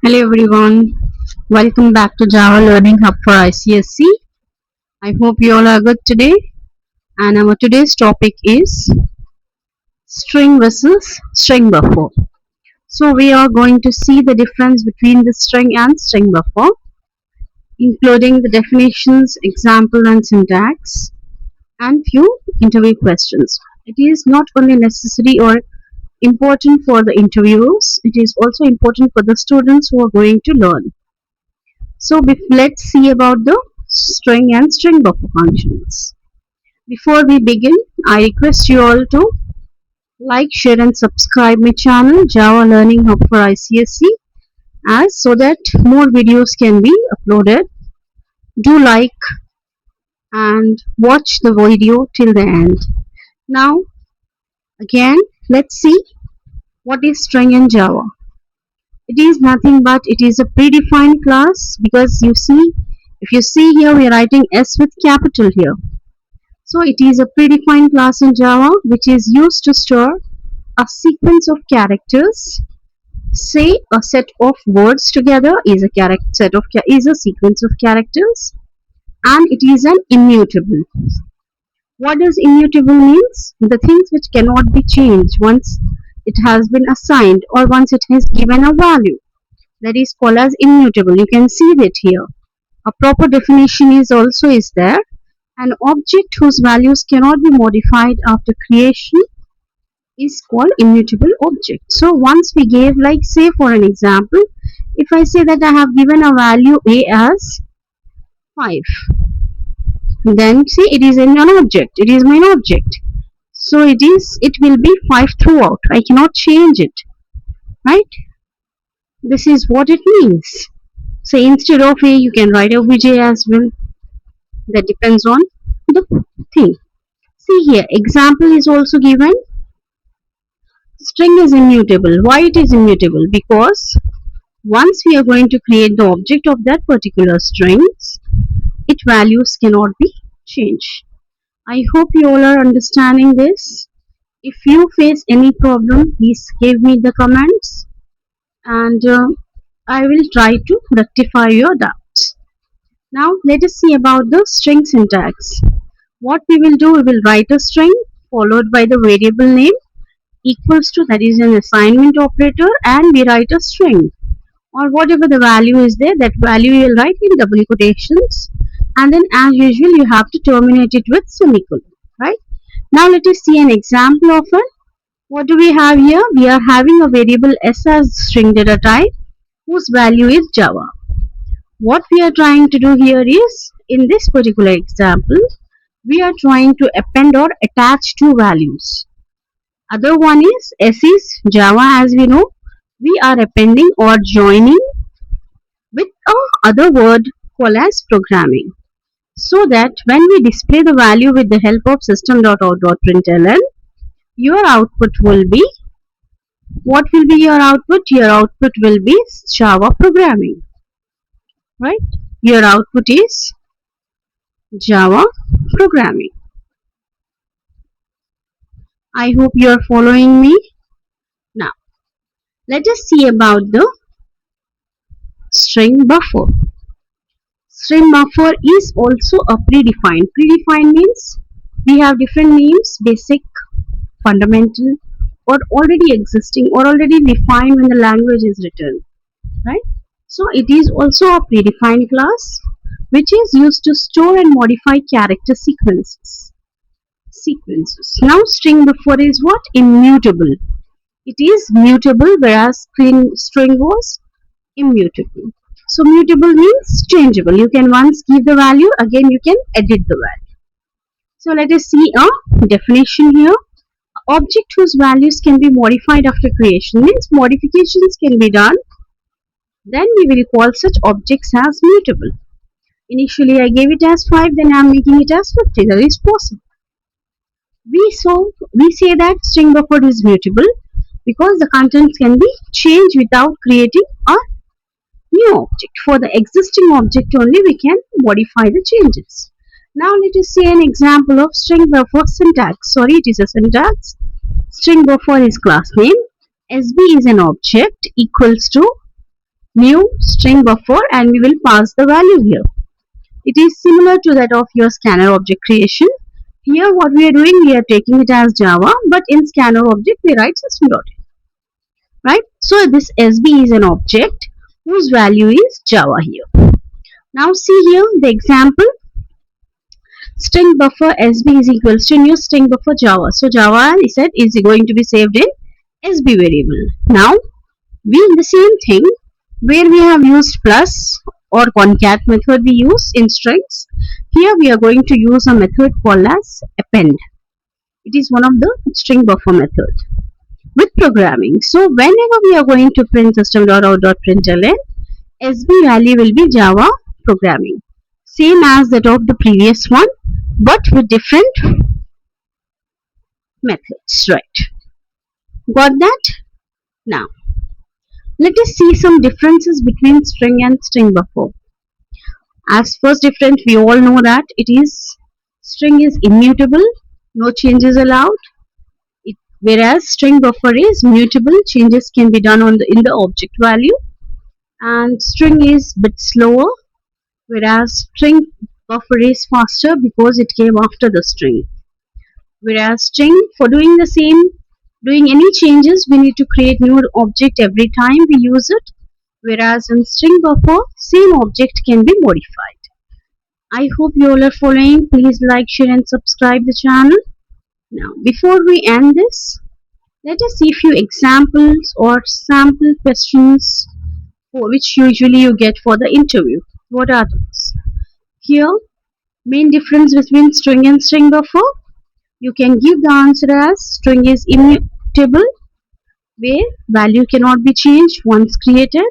Hello everyone, welcome back to Java Learning Hub for ICSE. I hope you all are good today. And our today's topic is string versus string buffer. So we are going to see the difference between the string and string buffer, including the definitions, example and syntax, and few interview questions. It is not only necessary or important for the interviewers, it is also important for the students who are going to learn. So let's see about the string and string buffer functions. Before we begin, I request you all to like, share and subscribe my channel Java Learning Hub for ICSE as so that more videos can be uploaded. Do like and watch the video till the end. Now again, let's see what is string in Java. It is nothing but it is a predefined class because if you see here we are writing S with capital here. So it is a predefined class in Java which is used to store a sequence of characters. Say a set of words together is a sequence of characters, and it is an immutable. What does immutable means? The things which cannot be changed once it has been assigned or once it has given a value. That is called as immutable. You can see that here. A proper definition is there. An object whose values cannot be modified after creation is called immutable object. So once we gave, like say for an example, if I say that I have given a value a as 5, then see it is an object. It is my object. So it will be 5 throughout. I cannot change it. Right? This is what it means. So instead of a, you can write obj as well. That depends on the thing. See here, example is also given. String is immutable. Why it is immutable? Because once we are going to create the object of that particular strings, its values cannot be changed. I hope you all are understanding this. If you face any problem, please give me the comments and I will try to rectify your doubts. Now let us see about the string syntax. What we will do, we will write a string followed by the variable name equals to, that is an assignment operator, and we write a string or whatever the value is there, that value you will write in double quotations, and then as usual you have to terminate it with semicolon. Right? Now let us see an example of it. What do we have here? We are having a variable s as string data type whose value is Java. What we are trying to do here is, in this particular example, we are trying to append or attach two values. Other one is S is Java, as we know. We are appending or joining with other word called as programming. So that when we display the value with the help of system.out.println, your output will be, what will be your output? Your output will be Java programming. Right? Your output is Java programming. I hope you are following me. Now, let us see about the string buffer. String buffer is also a predefined. Predefined means we have different names: basic, fundamental, or already existing or already defined when the language is written. Right? So it is also a predefined class which is used to store and modify character sequences. Now string buffer is what? Immutable. It is mutable, whereas string was immutable. So mutable means changeable. You can once give the value, again you can edit the value. So let us see a definition here. Object whose values can be modified after creation means modifications can be done. Then we will call such objects as mutable. Initially I gave it as 5, then I am making it as 50. That is possible. We say that string buffer is mutable because the contents can be changed without creating a new object. For the existing object only we can modify the changes. Now let us see an example of string buffer syntax. Sorry, it is a syntax. String buffer is class name. SB is an object equals to new string buffer and we will pass the value here. It is similar to that of your scanner object creation. Here what we are doing, we are taking it as Java, but in scanner object we write system.in, right? So this SB is an object whose value is Java here. Now see here the example, string buffer SB is equals to new string buffer Java. So Java is said is going to be saved in SB variable. Now we the same thing where we have used plus or concat method we use in strings. Here we are going to use a method called as append. It is one of the string buffer method with programming. So whenever we are going to print system.out.println, SB value will be Java programming. Same as that of the previous one, but with different methods, right? Got that? Now, let us see some differences between string and string buffer. As first difference, we all know that it is string is immutable, no changes allowed. Whereas string buffer is mutable, changes can be done on in the object value. And string is bit slower, whereas string buffer is faster because it came after the string. Whereas string, for doing the same, doing any changes, we need to create new object every time we use it. Whereas in string buffer, same object can be modified. I hope you all are following. Please like, share and subscribe the channel. Now, before we end this, let us see a few examples or sample questions for which usually you get for the interview. What are those? Here, main difference between string and string buffer. You can give the answer as string is immutable, where value cannot be changed once created,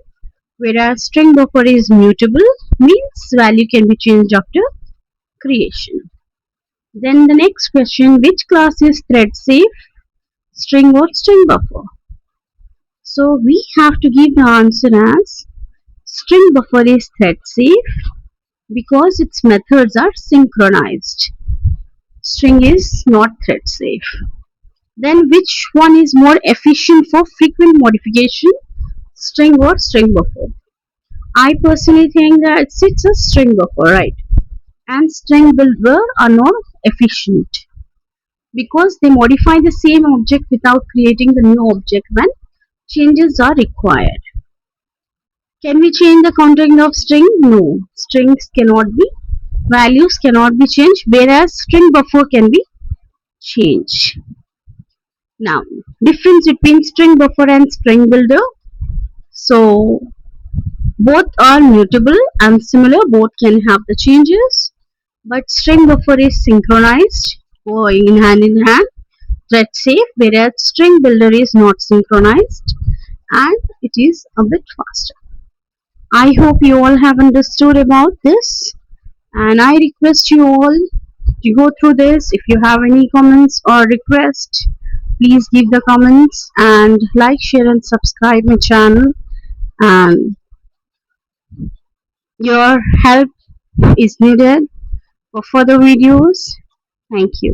whereas string buffer is mutable, means value can be changed after creation. Then the next question, which class is thread safe, string or string buffer? So we have to give the answer as string buffer is thread safe because its methods are synchronized. String is not thread safe. Then which one is more efficient for frequent modification, string or string buffer? I personally think that it's a string buffer, right? And string buffer are not efficient because they modify the same object without creating the new object when changes are required. Can we change the content of string? No. Strings cannot be, values cannot be changed, whereas string buffer can be changed. Now, difference between string buffer and string builder. So, both are mutable and similar, both can have the changes, but string buffer is synchronized, going in hand, thread safe, whereas string builder is not synchronized and it is a bit faster. I hope you all have understood about this, and I request you all to go through this. If you have any comments or request, please give the comments and like, share and subscribe my channel, and your help is needed for further videos. Thank you.